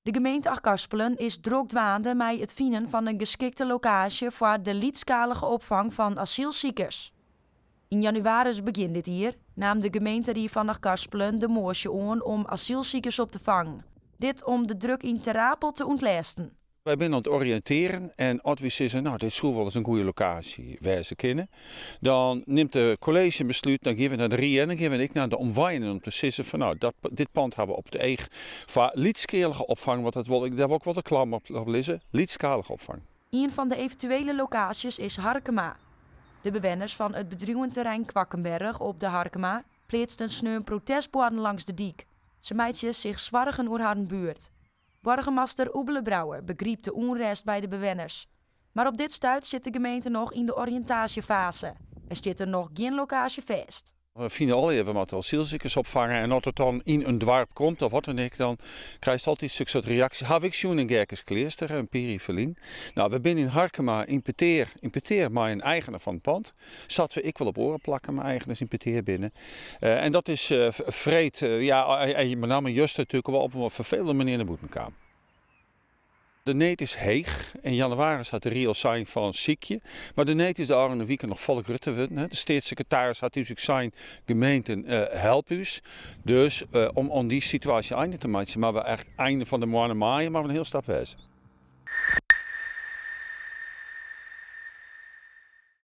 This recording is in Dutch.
De gemeente Achtkarspelen is drokdwaande met het vinden van een geschikte locatie voor de lietschalige opvang van asielziekers. In januari begin dit jaar nam de gemeente van Achtkarspelen de moosje aan om asielziekers op te vangen. Dit om de druk in Ter Apel te ontlasten. Wij zijn aan het oriënteren en als we zeggen, nou dit zou wel eens een goede locatie wezen kunnen, dan neemt de college een besluit, dan geven we naar de RIE en dan geven ik naar de omwonenden om te zeggen van nou, dit pand hebben we op de eeg voor lietschalige opvang, want dat wil ik daar ook wel de klam op lezen, lietschalige opvang. Een van de eventuele locaties is Harkema. De bewoners van het bedrijventerrein Kwakkenberg op de Harkema plaatsten sneu een protestborden langs de diek. Ze meidden zich zwargen over haar buurt. Burgemeester Oebele Brouwer begreep de onrust bij de bewoners. Maar op dit stuit zit de gemeente nog in de oriëntatiefase. Er zit er nog geen locatie vast. We vinden al even wat asielziekers opvangen en als het dan in een dorp komt of wat dan ook, dan krijg je altijd een soort reactie. Heb ik zo'n Gerkes Kleester en Perifelien. Nou, we zijn in Harkema in Peteer maar een eigenaar van het pand. Zat ik wel op oren plakken, mijn eigenaars in Peteer binnen. En dat is vreed, met name just natuurlijk wel op een vervelende manier naar boeten kwam. De neet is heeg. In januari had de real zijn van ziekje. Maar de neet is de andere week nog volk Rutte. De staatssecretaris had dus zijn gemeenten help us. Dus om die situatie einde te maken. Maar we echt einde van de maanden maaien, maar we een heel stap wezen.